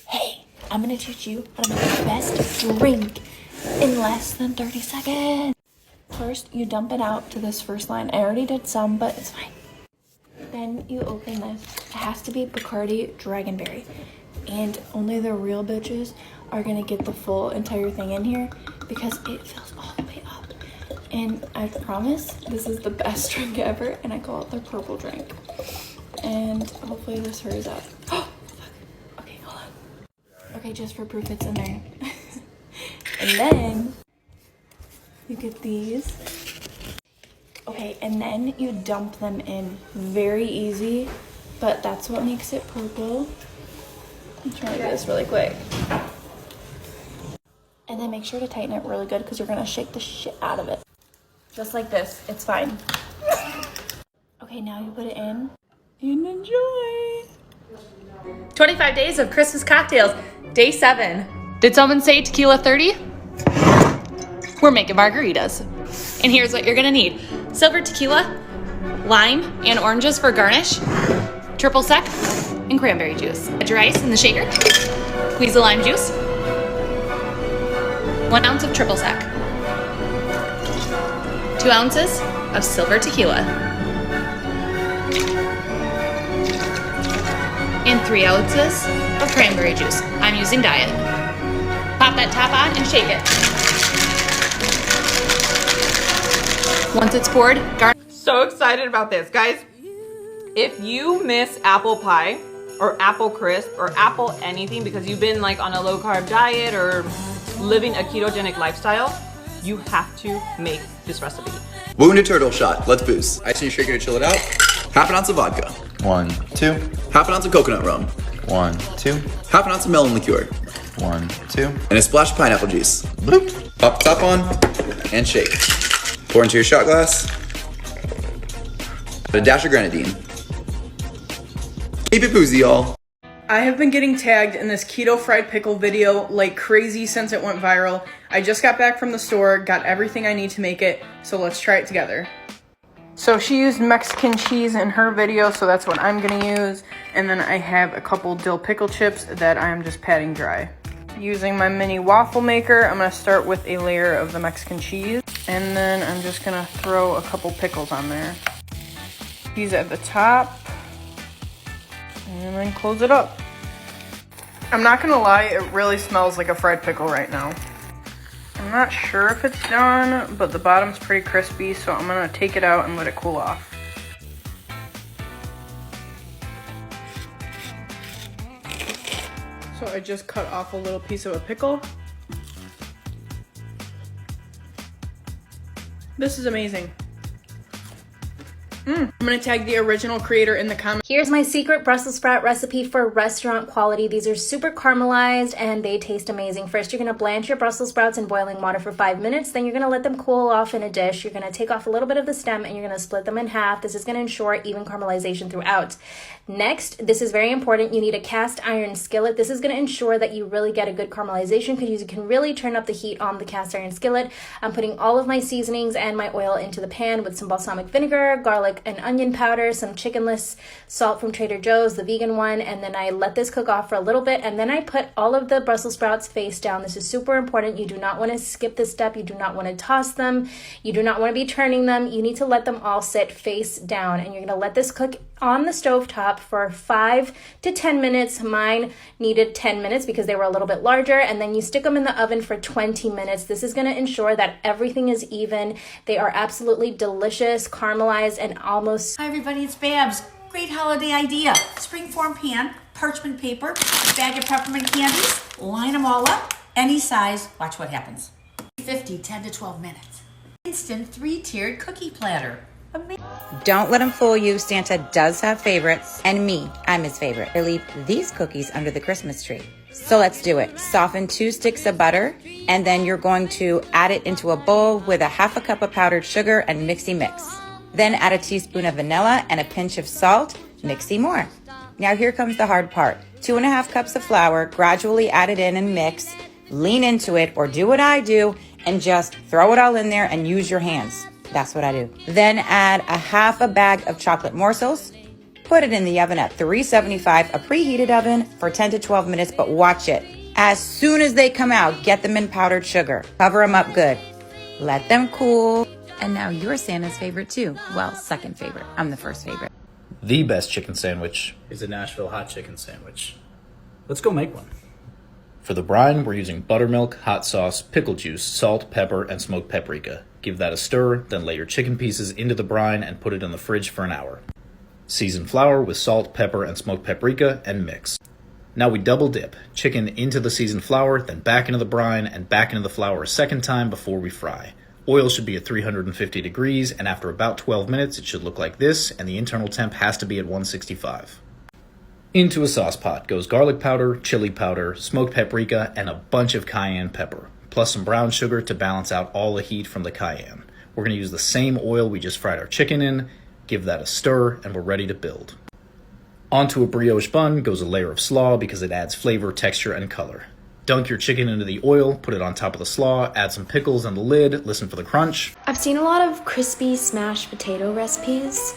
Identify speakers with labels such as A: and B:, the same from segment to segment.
A: Hey, I'm gonna teach you how to make the best drink in less than 30 seconds. First, you dump it out to this first line. I already did some, but it's fine. Then you open this. It has to be Bacardi Dragonberry. And only the real bitches are gonna get the full entire thing in here because it fills all the way up. And I promise this is the best drink ever, and I call it the purple drink. And hopefully this hurries up. Oh, fuck. Okay, hold on. Okay, just for proof it's in there. And then you get these. Okay, and then you dump them in. Very easy, but that's what makes it purple. I'm trying to do this really quick. And then make sure to tighten it really good because you're gonna shake the shit out of it. Just like this, it's fine. Okay, now you put it in and enjoy.
B: 25 days of Christmas cocktails, day 7. Did someone say tequila 30? We're making margaritas. And here's what you're gonna need. Silver tequila, lime and oranges for garnish, triple sec, and cranberry juice. Add your ice in the shaker, squeeze the lime juice, 1 ounce of triple sec, 2 ounces of silver tequila, and 3 ounces of cranberry juice. I'm using diet. Pop that top on and shake it. Once it's poured,
C: So excited about this, guys. If you miss apple pie or apple crisp or apple anything because you've been like on a low carb diet or living a ketogenic lifestyle, you have to make this recipe.
D: Wounded turtle shot. Let's boost. Ice in your shaker to chill it out. Half an ounce of vodka.
E: 1, 2,
D: Half an ounce of coconut rum.
E: 1, 2,
D: Half an ounce of melon liqueur.
E: 1, 2.
D: And a splash of pineapple juice.
E: Bloop.
D: Pop the top on and shake. Pour into your shot glass. Put a dash of grenadine. Keep it boozy, y'all.
F: I have been getting tagged in this keto fried pickle video like crazy since it went viral. I just got back from the store, got everything I need to make it, so let's try it together. So she used Mexican cheese in her video, so that's what I'm gonna use. And then I have a couple dill pickle chips that I'm just patting dry. Using my mini waffle maker, I'm gonna start with a layer of the Mexican cheese. And then I'm just gonna throw a couple pickles on there. Cheese at the top. And then close it up. I'm not gonna lie, it really smells like a fried pickle right now. I'm not sure if it's done, but the bottom's pretty crispy, so I'm gonna take it out and let it cool off. So I just cut off a little piece of a pickle. This is amazing. I'm gonna tag the original creator in the comments.
G: Here's my secret Brussels sprout recipe for restaurant quality. These are super caramelized and they taste amazing. First, you're gonna blanch your Brussels sprouts in boiling water for 5 minutes. Then you're gonna let them cool off in a dish. You're gonna take off a little bit of the stem and you're gonna split them in half. This is gonna ensure even caramelization throughout. Next, this is very important. You need a cast iron skillet. This is gonna ensure that you really get a good caramelization because you can really turn up the heat on the cast iron skillet. I'm putting all of my seasonings and my oil into the pan with some balsamic vinegar, garlic and onion powder, some chickenless salt from Trader Joe's, the vegan one, and then I let this cook off for a little bit, and then I put all of the Brussels sprouts face down. This is super important. You do not want to skip this step. You do not want to toss them. You do not want to be turning them. You need to let them all sit face down, and you're going to let this cook on the stovetop for 5 to 10 minutes. Mine needed 10 minutes because they were a little bit larger, and then you stick them in the oven for 20 minutes. This is going to ensure that everything is even. They are absolutely delicious, caramelized, and almost...
H: Hi everybody, it's Babs. Great holiday idea. Springform pan, parchment paper, bag of peppermint candies, line them all up, any size, watch what happens. 50, 10 to 12 minutes. Instant 3-tiered cookie platter. Amazing.
I: Don't let him fool you. Santa does have favorites, and me, I'm his favorite. I leave these cookies under the Christmas tree. So let's do it. Soften 2 sticks of butter, and then you're going to add it into a bowl with a half a cup of powdered sugar and mixy mix. Then add a teaspoon of vanilla and a pinch of salt, mixy more. Now here comes the hard part. 2.5 cups of flour, gradually add it in and mix. Lean into it, or do what I do and just throw it all in there and use your hands. That's what I do. Then add a half a bag of chocolate morsels, Put it in the oven at 375, a preheated oven, for 10 to 12 minutes, but watch it. As soon as they come out, get them in powdered sugar. Cover them up good. Let them cool. And now you're Santa's favorite too. Well, second favorite. I'm the first favorite.
J: The best chicken sandwich
K: is a Nashville hot chicken sandwich. Let's go make one.
J: For the brine, we're using buttermilk, hot sauce, pickle juice, salt, pepper, and smoked paprika. Give that a stir, then lay your chicken pieces into the brine and put it in the fridge for an hour. Season flour with salt, pepper, and smoked paprika and mix. Now we double dip. Chicken into the seasoned flour, then back into the brine and back into the flour a second time before we fry. Oil should be at 350 degrees, and after about 12 minutes it should look like this, and the internal temp has to be at 165. Into a sauce pot goes garlic powder, chili powder, smoked paprika, and a bunch of cayenne pepper, plus some brown sugar to balance out all the heat from the cayenne. We're going to use the same oil we just fried our chicken in, give that a stir, and we're ready to build. Onto a brioche bun goes a layer of slaw because it adds flavor, texture, and color. Dunk your chicken into the oil, put it on top of the slaw, add some pickles on the lid, listen for the crunch.
A: I've seen a lot of crispy smashed potato recipes.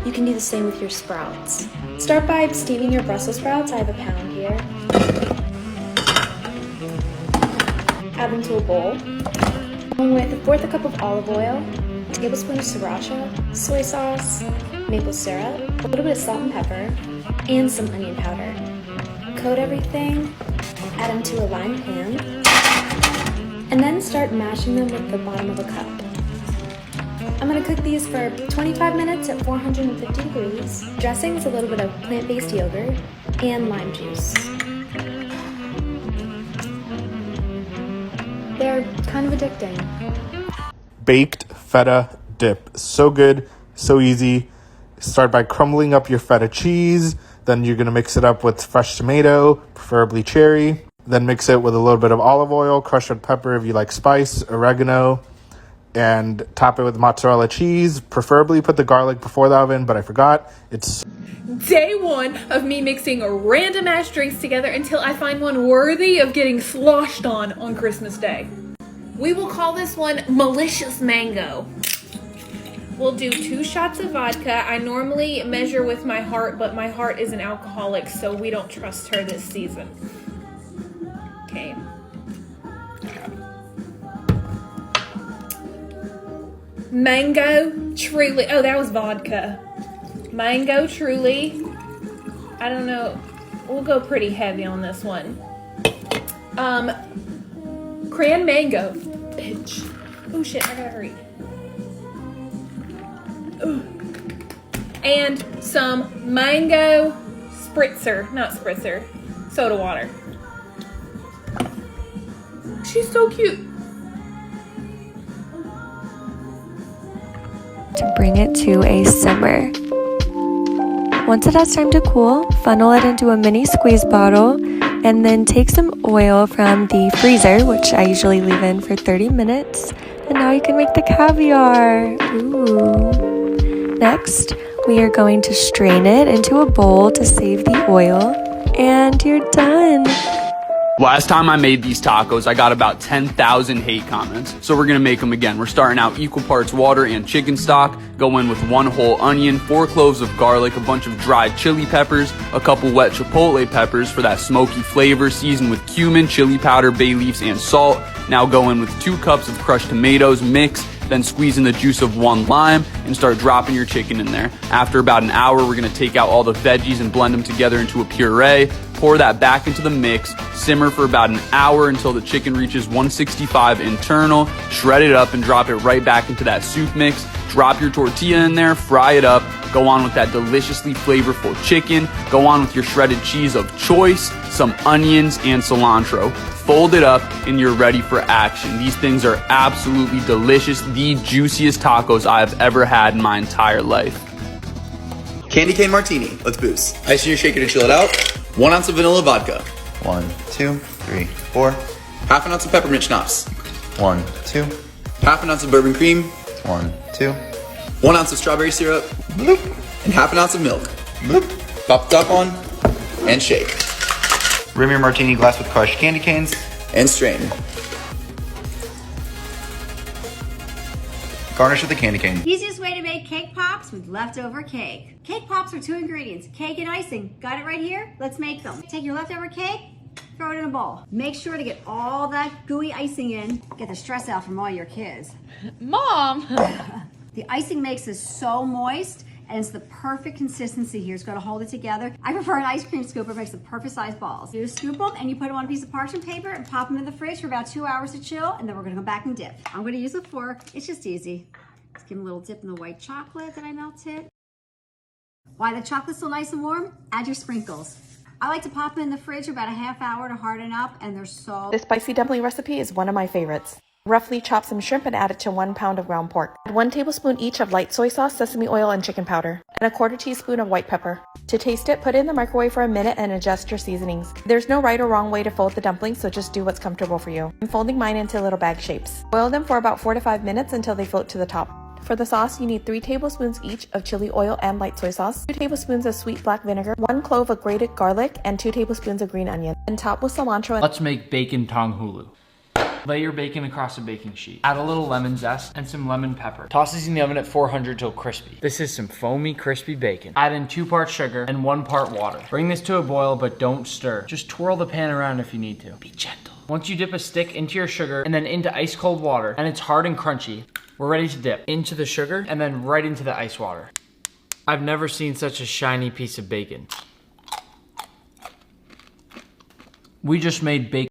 A: You can do the same with your sprouts. Start by steaming your Brussels sprouts. I have a pound here. Add them to a bowl. Along with 1/4 cup of olive oil, a tablespoon of sriracha, soy sauce, maple syrup, a little bit of salt and pepper, and some onion powder. Coat everything, add them to a lined pan, and then start mashing them with the bottom of a cup. I'm going to cook these for 25 minutes at 450 degrees. Dressing is a little bit of plant-based yogurt and lime juice. They're kind of addicting.
L: Baked feta dip. So good, so easy. Start by crumbling up your feta cheese. Then you're going to mix it up with fresh tomato, preferably cherry. Then mix it with a little bit of olive oil, crushed red pepper if you like spice, oregano, and top it with mozzarella cheese. Preferably put the garlic before the oven, but I forgot. It's
F: Day 1 of me mixing random ass drinks together until I find one worthy of getting sloshed on Christmas Day. We will call this one Malicious Mango. We'll do 2 shots of vodka. I normally measure with my heart, but my heart is an alcoholic, so we don't trust her this season. Okay. Mango Truly. Oh, that was vodka. Mango Truly. I don't know. We'll go pretty heavy on this one. Cran Mango. Bitch. Oh shit, I gotta hurry. Ooh. And some mango spritzer. Not spritzer. Soda water. She's so cute.
M: To bring it to a simmer. Once it has time to cool, funnel it into a mini squeeze bottle and then take some oil from the freezer, which I usually leave in for 30 minutes, and now you can make the caviar. Ooh. Next, we are going to strain it into a bowl to save the oil, and you're done.
N: Last time I made these tacos, I got about 10,000 hate comments, so we're gonna make them again. We're starting out equal parts water and chicken stock. Go in with 1 whole onion, 4 cloves of garlic, a bunch of dried chili peppers, a couple wet chipotle peppers for that smoky flavor, seasoned with cumin, chili powder, bay leaves, and salt. Now go in with 2 cups of crushed tomatoes, mix, then squeeze in the juice of 1 lime and start dropping your chicken in there. After about an hour, we're gonna take out all the veggies and blend them together into a puree. Pour that back into the mix, simmer for about an hour until the chicken reaches 165 internal, shred it up and drop it right back into that soup mix. Drop your tortilla in there, fry it up, go on with that deliciously flavorful chicken, go on with your shredded cheese of choice, some onions and cilantro. Fold it up and you're ready for action. These things are absolutely delicious, the juiciest tacos I have ever had in my entire life.
D: Candy cane martini. Let's boost. Ice in your shaker to chill it out. 1 ounce of vanilla vodka.
E: 1, 2, 3, 4.
D: Half an ounce of peppermint schnapps.
E: 1, 2.
D: Half an ounce of bourbon cream.
E: 1, 2.
D: 1 ounce of strawberry syrup. Bloop. And half an ounce of milk. Bloop. Pop the top on and shake.
E: Rim your martini glass with crushed candy canes.
D: And strain.
E: Garnish with a candy cane.
O: Easiest way to make cake pops with leftover cake. Cake pops are 2 ingredients, cake and icing. Got it right here? Let's make them. Take your leftover cake, throw it in a bowl. Make sure to get all that gooey icing in. Get the stress out from all your kids.
B: Mom!
O: The icing makes this so moist, and it's the perfect consistency here. It's gonna hold it together. I prefer an ice cream scooper, it makes the perfect size balls. You just scoop them and you put them on a piece of parchment paper and pop them in the fridge for about 2 hours to chill, and then we're gonna go back and dip. I'm gonna use a fork, it's just easy. Just give them a little dip in the white chocolate that I melted. While the chocolate's still nice and warm, add your sprinkles. I like to pop them in the fridge for about a half hour to harden up, and they're so...
A: This spicy dumpling recipe is one of my favorites. Roughly chop some shrimp and add it to 1 pound of ground pork. Add 1 tablespoon each of light soy sauce, sesame oil, and chicken powder, and a 1/4 teaspoon of white pepper. To taste it, put it in the microwave for a minute and adjust your seasonings. There's no right or wrong way to fold the dumplings, so just do what's comfortable for you. I'm folding mine into little bag shapes. Boil them for about 4 to 5 minutes until they float to the top. For the sauce, you need 3 tablespoons each of chili oil and light soy sauce, 2 tablespoons of sweet black vinegar, 1 clove of grated garlic, and 2 tablespoons of green onion. And top with cilantro.
P: Let's make bacon tong hulu. Lay your bacon across a baking sheet. Add a little lemon zest and some lemon pepper. Toss this in the oven at 400 till crispy. This is some foamy, crispy bacon. Add in 2 parts sugar and 1 part water. Bring this to a boil, but don't stir. Just twirl the pan around if you need to. Be gentle. Once you dip a stick into your sugar and then into ice cold water, and it's hard and crunchy, we're ready to dip into the sugar and then right into the ice water. I've never seen such a shiny piece of bacon. We just made bacon.